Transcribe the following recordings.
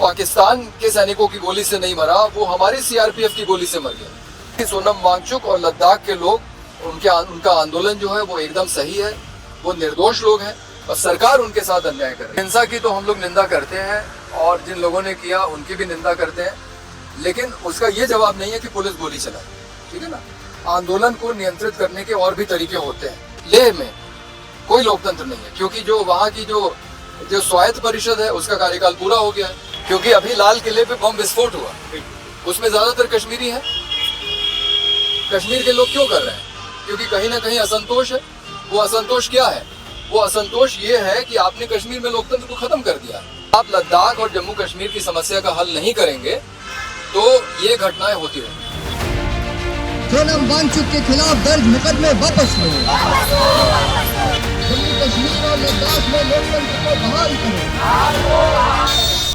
पाकिस्तान के सैनिकों की गोली से नहीं मरा, वो हमारी सीआरपीएफ की गोली से मर गया। सोनम वांगचुक और लद्दाख के लोग, उनका आंदोलन जो है वो एकदम सही है, वो निर्दोष लोग हैं और सरकार उनके साथ अन्याय कर रही है। हिंसा की तो हम लोग निंदा करते हैं और जिन लोगों ने किया उनकी भी निंदा करते हैं, लेकिन उसका ये जवाब नहीं है कि पुलिस गोली चलाए, ठीक है ना। आंदोलन को नियंत्रित करने के और भी तरीके होते हैं। लेह में कोई लोकतंत्र नहीं है, क्योंकि जो वहाँ की जो स्वायत्त परिषद है उसका कार्यकाल पूरा हो गया है। क्योंकि अभी लाल किले पे बम विस्फोट हुआ, उसमें ज्यादातर कश्मीरी हैं। कश्मीर के लोग क्यों कर रहे हैं? क्योंकि कहीं ना कहीं असंतोष है। वो असंतोष क्या है? वो असंतोष ये है कि आपने कश्मीर में लोकतंत्र को खत्म कर दिया। आप लद्दाख और जम्मू कश्मीर की समस्या का हल नहीं करेंगे तो ये घटनाएं होती रहेंगी। सोनम वांगचुक के खिलाफ दर्ज मुकदमे वापस लो। जम्मू कश्मीर और लद्दाख में लोकतंत्र को बहाल करो।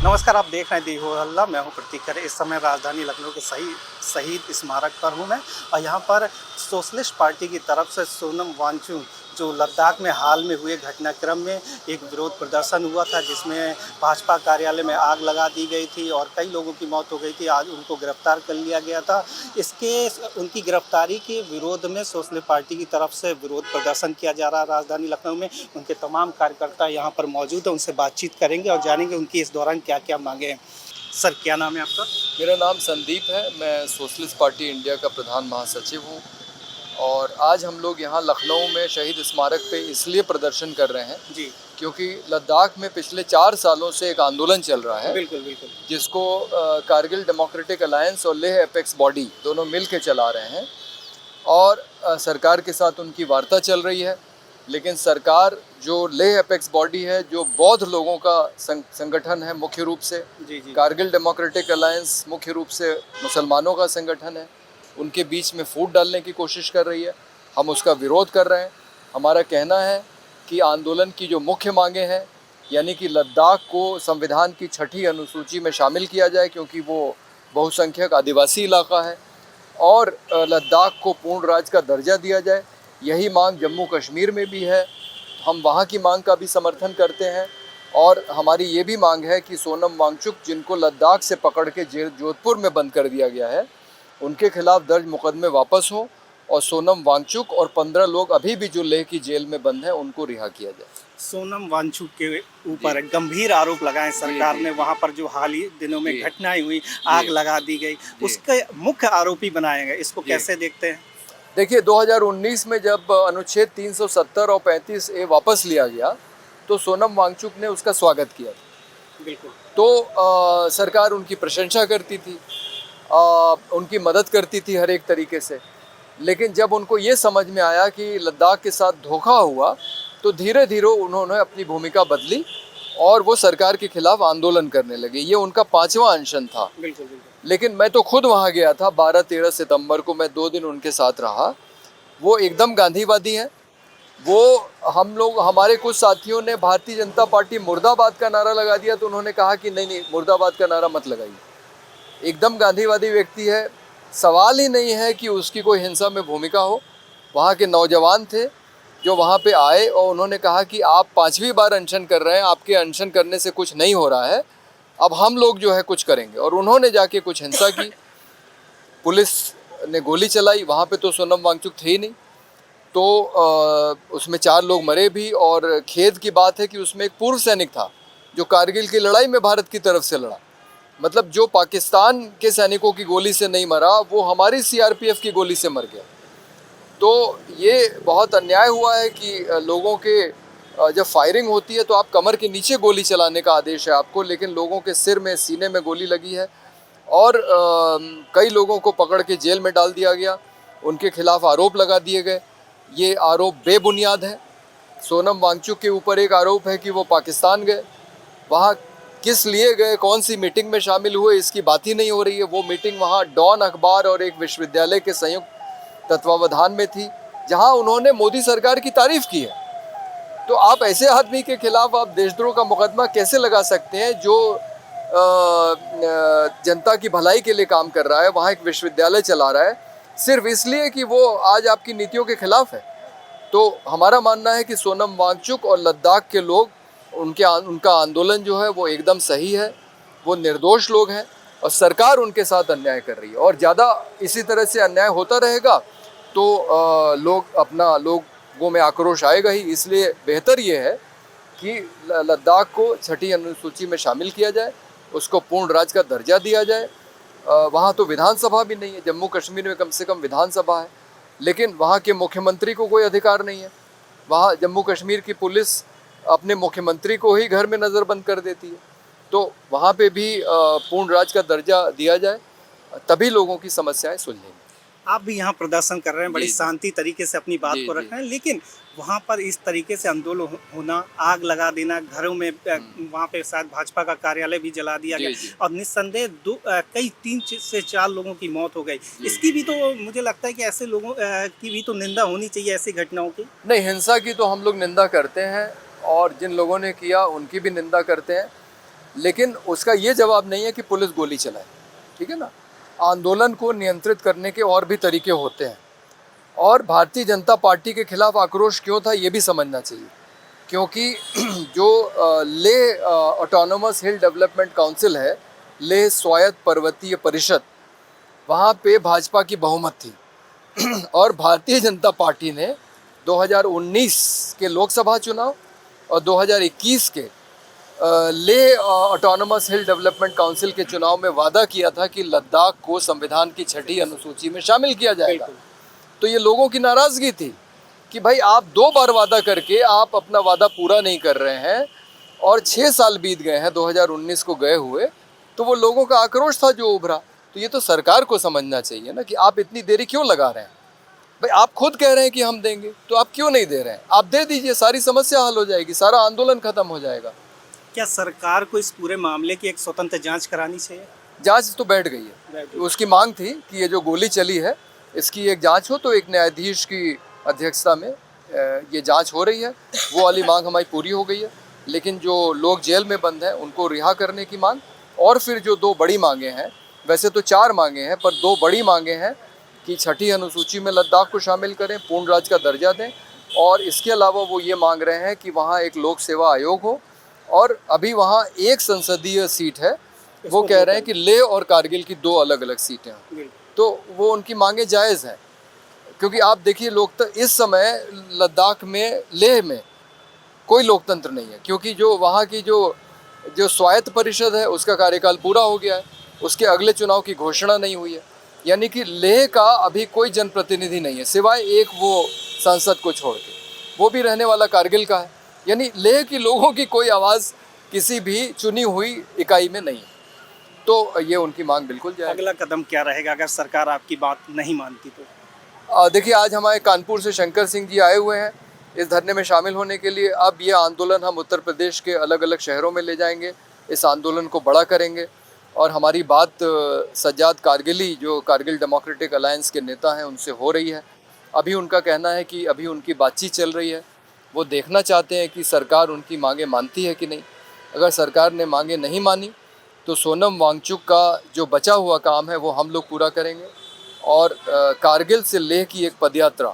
नमस्कार, आप देख रहे हैं देहो हल्ला। मैं हूं प्रतीक खरे। इस समय राजधानी लखनऊ के शहीद स्मारक पर हूं मैं, और यहां पर सोशलिस्ट पार्टी की तरफ से सोनम वांगचुक जो लद्दाख में हाल में हुए घटनाक्रम में एक विरोध प्रदर्शन हुआ था, जिसमें भाजपा कार्यालय में आग लगा दी गई थी और कई लोगों की मौत हो गई थी। आज उनको गिरफ्तार कर लिया गया था। उनकी गिरफ्तारी के विरोध में सोशलिस्ट पार्टी की तरफ से विरोध प्रदर्शन किया जा रहा है राजधानी लखनऊ में। उनके तमाम कार्यकर्ता यहाँ पर मौजूद हैं, उनसे बातचीत करेंगे और जानेंगे उनकी इस दौरान क्या क्या मांगे हैं। सर, क्या नाम है आपका? मेरा नाम संदीप है। मैं सोशलिस्ट पार्टी इंडिया का प्रधान महासचिव हूँ और आज हम लोग यहाँ लखनऊ में शहीद स्मारक पे इसलिए प्रदर्शन कर रहे हैं जी, क्योंकि लद्दाख में पिछले 4 सालों से एक आंदोलन चल रहा है। बिल्कुल बिल्कुल। जिसको कारगिल डेमोक्रेटिक अलायंस और लेह एपेक्स बॉडी दोनों मिल के चला रहे हैं और सरकार के साथ उनकी वार्ता चल रही है। लेकिन सरकार, जो लेह एपेक्स बॉडी है, जो बौद्ध लोगों का संगठन है मुख्य रूप से, जी जी, कारगिल डेमोक्रेटिक अलायंस मुख्य रूप से मुसलमानों का संगठन है, उनके बीच में फूट डालने की कोशिश कर रही है। हम उसका विरोध कर रहे हैं। हमारा कहना है कि आंदोलन की जो मुख्य मांगे हैं, यानी कि लद्दाख को संविधान की 6ठी अनुसूची में शामिल किया जाए क्योंकि वो बहुसंख्यक आदिवासी इलाका है, और लद्दाख को पूर्ण राज्य का दर्जा दिया जाए। यही मांग जम्मू कश्मीर में भी है। हम वहाँ की मांग का भी समर्थन करते हैं और हमारी ये भी मांग है कि सोनम वांगचुक, जिनको लद्दाख से पकड़ के जोधपुर में बंद कर दिया गया है, उनके खिलाफ दर्ज मुकदमे वापस हों और सोनम वांगचुक और 15 लोग अभी भी जो लेह की जेल में बंद हैं उनको रिहा किया जाए। सोनम वांगचुक के ऊपर गंभीर आरोप लगाए सरकार ने। वहां पर जो हाल ही दिनों में घटनाएं हुई, आग लगा दी गई, उसके मुख्य आरोपी बनाए गए। इसको कैसे देखते हैं? देखिए, 2019 में जब अनुच्छेद 370 और 35A वापस लिया गया तो सोनम वांगचुक ने उसका स्वागत किया था। बिल्कुल। तो सरकार उनकी प्रशंसा करती थी, उनकी मदद करती थी हर एक तरीके से। लेकिन जब उनको ये समझ में आया कि लद्दाख के साथ धोखा हुआ तो धीरे धीरे उन्होंने अपनी भूमिका बदली और वो सरकार के खिलाफ आंदोलन करने लगे। ये उनका 5वां अनशन था। बिल्कुल बिल्कुल। लेकिन मैं तो खुद वहाँ गया था 12-13 सितंबर को। मैं 2 दिन उनके साथ रहा। वो एकदम गांधीवादी हैं। वो हमारे कुछ साथियों ने भारतीय जनता पार्टी मुर्दाबाद का नारा लगा दिया तो उन्होंने कहा कि नहीं, मुर्दाबाद का नारा मत लगाइए। एकदम गांधीवादी व्यक्ति है। सवाल ही नहीं है कि उसकी कोई हिंसा में भूमिका हो। वहाँ के नौजवान थे जो वहाँ पे आए और उन्होंने कहा कि आप 5वीं बार अनशन कर रहे हैं, आपके अनशन करने से कुछ नहीं हो रहा है, अब हम लोग जो है कुछ करेंगे। और उन्होंने जाके कुछ हिंसा की, पुलिस ने गोली चलाई। वहाँ पे तो सोनम वांगचुक थे ही नहीं, तो उसमें 4 लोग मरे भी। और खेद की बात है कि उसमें एक पूर्व सैनिक था जो कारगिल की लड़ाई में भारत की तरफ से लड़ा। मतलब जो पाकिस्तान के सैनिकों की गोली से नहीं मरा, वो हमारी सीआरपीएफ की गोली से मर गया। तो ये बहुत अन्याय हुआ है कि लोगों के जब फायरिंग होती है तो आप कमर के नीचे गोली चलाने का आदेश है आपको, लेकिन लोगों के सिर में, सीने में गोली लगी है और कई लोगों को पकड़ के जेल में डाल दिया गया। उनके खिलाफ आरोप लगा दिए गए। ये आरोप बेबुनियाद है। सोनम वांगचुक के ऊपर एक आरोप है कि वो पाकिस्तान गए। वहाँ किस लिए गए, कौन सी मीटिंग में शामिल हुए, इसकी बात ही नहीं हो रही है। वो मीटिंग वहाँ डॉन अखबार और एक विश्वविद्यालय के संयुक्त तत्वावधान में थी, जहाँ उन्होंने मोदी सरकार की तारीफ की है। तो आप ऐसे आदमी के खिलाफ आप देशद्रोह का मुकदमा कैसे लगा सकते हैं जो जनता की भलाई के लिए काम कर रहा है, वहाँ एक विश्वविद्यालय चला रहा है, सिर्फ इसलिए कि वो आज आपकी नीतियों के खिलाफ है? तो हमारा मानना है कि सोनम वांगचुक और लद्दाख के लोग, उनका आंदोलन जो है वो एकदम सही है, वो निर्दोष लोग हैं और सरकार उनके साथ अन्याय कर रही है। और ज़्यादा इसी तरह से अन्याय होता रहेगा तो लोगों में आक्रोश आएगा ही। इसलिए बेहतर ये है कि लद्दाख को छठी अनुसूची में शामिल किया जाए, उसको पूर्ण राज्य का दर्जा दिया जाए। वहाँ तो विधानसभा भी नहीं है, जम्मू कश्मीर में कम से कम विधानसभा है, लेकिन वहाँ के मुख्यमंत्री को कोई अधिकार नहीं है। वहाँ जम्मू कश्मीर की पुलिस अपने मुख्यमंत्री को ही घर में नज़रबंद कर देती है। तो वहाँ पे भी पूर्ण राज्य का दर्जा दिया जाए, तभी लोगों की समस्याएं सुलझेंगी। आप भी यहाँ प्रदर्शन कर रहे हैं, बड़ी जी, जी। शांति तरीके से अपनी बात जी, को जी। रख रहे हैं, लेकिन वहाँ पर इस तरीके से आंदोलन होना, आग लगा देना घरों में, वहाँ पे शायद भाजपा का कार्यालय भी जला दिया जी, गया जी। और निस्संदेह कई 3 से 4 लोगों की मौत हो गई। इसकी भी तो मुझे लगता है कि ऐसे लोगों की भी तो निंदा होनी चाहिए, ऐसी घटनाओं की। नहीं, हिंसा की तो हम लोग निंदा करते हैं और जिन लोगों ने किया उनकी भी निंदा करते हैं, लेकिन उसका ये जवाब नहीं है कि पुलिस गोली चलाए, ठीक है ना। आंदोलन को नियंत्रित करने के और भी तरीके होते हैं और भारतीय जनता पार्टी के खिलाफ आक्रोश क्यों था ये भी समझना चाहिए, क्योंकि जो लेह ऑटोनोमस हिल डेवलपमेंट काउंसिल है, लेह स्वायत्त पर्वतीय परिषद, वहाँ पे भाजपा की बहुमत थी और भारतीय जनता पार्टी ने 2019 के लोकसभा चुनाव और 2021 के लेह ऑटोनोमस हिल डेवलपमेंट काउंसिल के चुनाव में वादा किया था कि लद्दाख को संविधान की छठी अनुसूची में शामिल किया जाएगा। तो ये लोगों की नाराज़गी थी कि भाई आप 2 बार वादा करके आप अपना वादा पूरा नहीं कर रहे हैं और 6 साल बीत गए हैं 2019 को गए हुए, तो वो लोगों का आक्रोश था जो उभरा। तो ये तो सरकार को समझना चाहिए ना कि आप इतनी देरी क्यों लगा रहे हैं। भाई आप खुद कह रहे हैं कि हम देंगे, तो आप क्यों नहीं दे रहे हैं? आप दे दीजिए, सारी समस्या हल हो जाएगी, सारा आंदोलन खत्म हो जाएगा। क्या सरकार को इस पूरे मामले की एक स्वतंत्र जांच करानी चाहिए? जांच तो बैठ गई है, उसकी मांग थी कि ये जो गोली चली है इसकी एक जांच हो, तो एक न्यायाधीश की अध्यक्षता में ये जांच हो रही है। वो वाली मांग हमारी पूरी हो गई है, लेकिन जो लोग जेल में बंद हैं उनको रिहा करने की मांग, और फिर जो 2 बड़ी मांगे हैं, वैसे तो 4 मांगे हैं पर 2 बड़ी मांगे हैं कि छठी अनुसूची में लद्दाख को शामिल करें, पूर्ण राज्य का दर्जा दें, और इसके अलावा वो ये मांग रहे हैं कि वहाँ एक लोक सेवा आयोग हो, और अभी वहाँ एक संसदीय सीट है, वो कह रहे हैं कि लेह और कारगिल की 2 अलग अलग सीटें हैं। तो वो उनकी मांगे जायज़ हैं, क्योंकि आप देखिए इस समय लद्दाख में, लेह में कोई लोकतंत्र नहीं है, क्योंकि जो वहाँ की जो स्वायत्त परिषद है उसका कार्यकाल पूरा हो गया है, उसके अगले चुनाव की घोषणा नहीं हुई है। यानी कि लेह का अभी कोई जनप्रतिनिधि नहीं है, सिवाय एक वो सांसद को छोड़ के, वो भी रहने वाला कारगिल का है। यानी लेह की लोगों की कोई आवाज़ किसी भी चुनी हुई इकाई में नहीं है। तो ये उनकी मांग बिल्कुल जाएगी। अगला कदम क्या रहेगा अगर सरकार आपकी बात नहीं मानती तो? देखिए, आज हमारे कानपुर से शंकर सिंह जी आए हुए हैं इस धरने में शामिल होने के लिए। अब ये आंदोलन हम उत्तर प्रदेश के अलग अलग शहरों में ले जाएंगे, इस आंदोलन को बड़ा करेंगे, और हमारी बात सज्जाद कारगिली, जो कारगिल डेमोक्रेटिक अलायंस के नेता हैं, उनसे हो रही है। अभी उनका कहना है कि अभी उनकी बातचीत चल रही है, वो देखना चाहते हैं कि सरकार उनकी मांगें मानती है कि नहीं। अगर सरकार ने मांगें नहीं मानी तो सोनम वांगचुक का जो बचा हुआ काम है वो हम लोग पूरा करेंगे, और कारगिल से लेह की एक पदयात्रा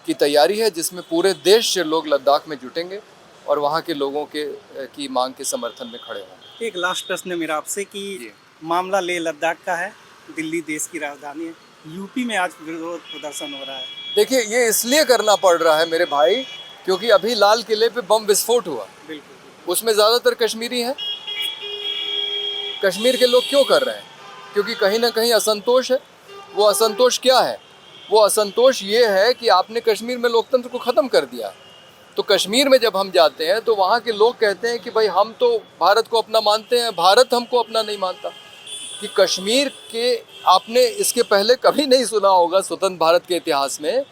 की तैयारी है, जिसमें पूरे देश से लोग लद्दाख में जुटेंगे और वहाँ के लोगों की मांग के समर्थन में खड़े होंगे। एक लास्ट प्रश्न है मेरा आपसे कि मामला लेह लद्दाख का है, दिल्ली देश की राजधानी है, यूपी में आज विरोध प्रदर्शन हो रहा है। देखिए, ये इसलिए करना पड़ रहा है मेरे भाई, क्योंकि अभी लाल किले पे बम विस्फोट हुआ, बिल्कुल। उसमें ज़्यादातर कश्मीरी हैं। कश्मीर के लोग क्यों कर रहे हैं? क्योंकि कहीं ना कहीं असंतोष है। वो असंतोष क्या है? वो असंतोष ये है कि आपने कश्मीर में लोकतंत्र को ख़त्म कर दिया। तो कश्मीर में जब हम जाते हैं तो वहाँ के लोग कहते हैं कि भाई हम तो भारत को अपना मानते हैं, भारत हमको अपना नहीं मानता। कि कश्मीर के, आपने इसके पहले कभी नहीं सुना होगा स्वतंत्र भारत के इतिहास में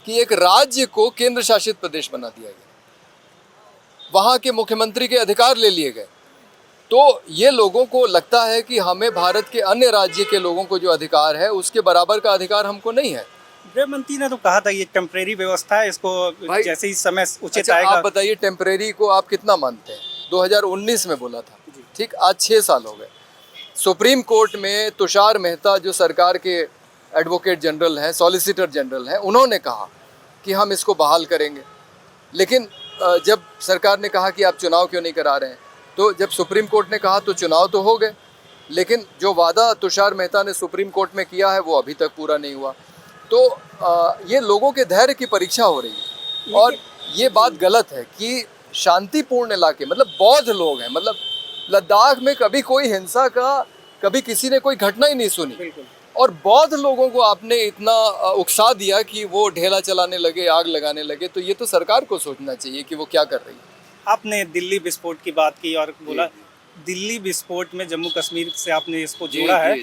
कि एक राज्य को केंद्र शासित प्रदेश बना दिया गया, वहाँ के मुख्यमंत्री के अधिकार ले लिए गए। तो ये लोगों को लगता है कि हमें भारत के अन्य राज्य के लोगों को जो अधिकार है उसके बराबर का अधिकार हमको नहीं है। गृह मंत्री ने तो कहा था ये टेम्परेरी व्यवस्था है, इसको जैसे ही समय उचित अच्छा, आएगा। आप बताइए टेम्परेरी को आप कितना मानते हैं? 2019 में बोला था, ठीक, आज 6 साल हो गए। सुप्रीम कोर्ट में तुषार मेहता, जो सरकार के एडवोकेट जनरल हैं, सॉलिसिटर जनरल हैं, उन्होंने कहा कि हम इसको बहाल करेंगे। लेकिन जब सरकार ने कहा कि आप चुनाव क्यों नहीं करा रहे हैं, तो जब सुप्रीम कोर्ट ने कहा तो चुनाव तो हो गए, लेकिन जो वादा तुषार मेहता ने सुप्रीम कोर्ट में किया है वो अभी तक पूरा नहीं हुआ। तो ये लोगों के धैर्य की परीक्षा हो रही है। और ये बात गलत है कि शांतिपूर्ण इलाके, मतलब बौद्ध लोग हैं, मतलब लद्दाख में कभी कोई हिंसा का, कभी किसी ने कोई घटना ही नहीं सुनी, और बौद्ध लोगों को आपने इतना उकसा दिया कि वो ढेला चलाने लगे, आग लगाने लगे। तो ये तो सरकार को सोचना चाहिए कि वो क्या कर रही है। आपने दिल्ली विस्फोट की बात की और बोला दिल्ली विस्फोट में जम्मू कश्मीर से आपने इसको जोड़ा है,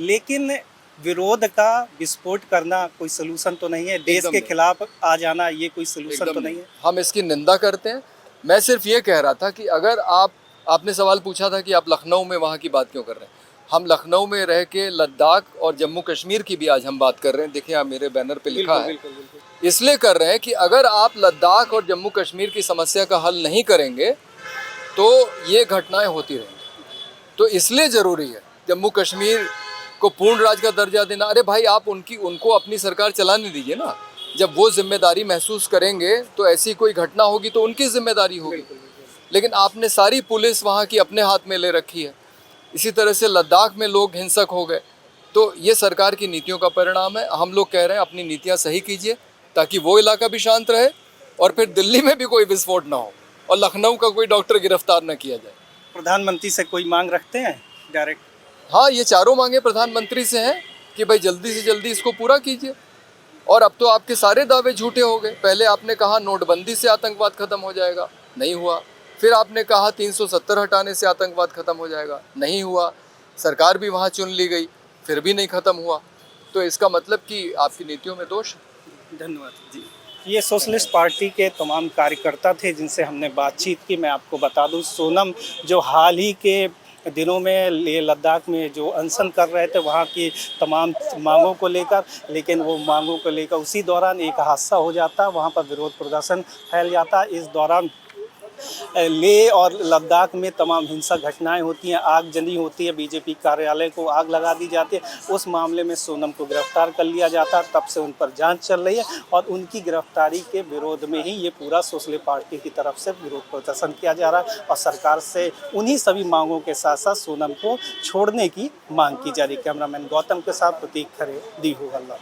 लेकिन विरोध का विस्फोट करना कोई सलूशन तो नहीं है, देश के खिलाफ आ जाना ये कोई सलूशन तो नहीं है। हम इसकी निंदा करते हैं। मैं सिर्फ ये कह रहा था कि अगर आपने सवाल पूछा था कि आप लखनऊ में वहाँ की बात क्यों कर रहे हैं, हम लखनऊ में रह के लद्दाख और जम्मू कश्मीर की भी आज हम बात कर रहे हैं। देखिए आप मेरे बैनर पे लिखा है, इसलिए कर रहे हैं कि अगर आप लद्दाख और जम्मू कश्मीर की समस्या का हल नहीं करेंगे तो ये घटनाएं होती रहेंगी। तो इसलिए ज़रूरी है जम्मू कश्मीर को पूर्ण राज्य का दर्जा देना। अरे भाई आप उनको अपनी सरकार चलाने दीजिए ना। जब वो जिम्मेदारी महसूस करेंगे तो ऐसी कोई घटना होगी तो उनकी जिम्मेदारी होगी। लेकिन आपने सारी पुलिस वहाँ की अपने हाथ में ले रखी है। इसी तरह से लद्दाख में लोग हिंसक हो गए। तो ये सरकार की नीतियों का परिणाम है। हम लोग कह रहे हैं अपनी नीतियाँ सही कीजिए ताकि वो इलाका भी शांत रहे और फिर दिल्ली में भी कोई विस्फोट ना हो और लखनऊ का कोई डॉक्टर गिरफ्तार न किया जाए। प्रधानमंत्री से कोई मांग रखते हैं डायरेक्ट? हाँ, ये चारों मांगे प्रधानमंत्री से हैं कि भाई जल्दी से जल्दी इसको पूरा कीजिए। और अब तो आपके सारे दावे झूठे हो गए। पहले आपने कहा नोटबंदी से आतंकवाद खत्म हो जाएगा, नहीं हुआ। फिर आपने कहा 370 हटाने से आतंकवाद खत्म हो जाएगा, नहीं हुआ। सरकार भी वहाँ चुन ली गई, फिर भी नहीं खत्म हुआ। तो इसका मतलब कि आपकी नीतियों में दोष है। धन्यवाद जी। ये सोशलिस्ट पार्टी के तमाम कार्यकर्ता थे जिनसे हमने बातचीत की। मैं आपको बता दूं, सोनम जो हाल ही के दिनों में लद्दाख में जो अनशन कर रहे थे वहाँ की तमाम मांगों को लेकर, लेकिन वो मांगों को लेकर उसी दौरान एक हादसा हो जाता, वहाँ पर विरोध प्रदर्शन फैल जाता। इस दौरान लेह और लद्दाख में तमाम हिंसा घटनाएं होती हैं, आगजनी होती है, बीजेपी कार्यालय को आग लगा दी जाती है। उस मामले में सोनम को गिरफ्तार कर लिया जाता, तब से उन पर जांच चल रही है और उनकी गिरफ्तारी के विरोध में ही ये पूरा सोशलिस्ट पार्टी की तरफ से विरोध प्रदर्शन किया जा रहा है और सरकार से उन्हीं सभी मांगों के साथ साथ सोनम को छोड़ने की मांग की जा रही है। कैमरामैन गौतम के साथ प्रतीक खरे, दी हो अल्लाह।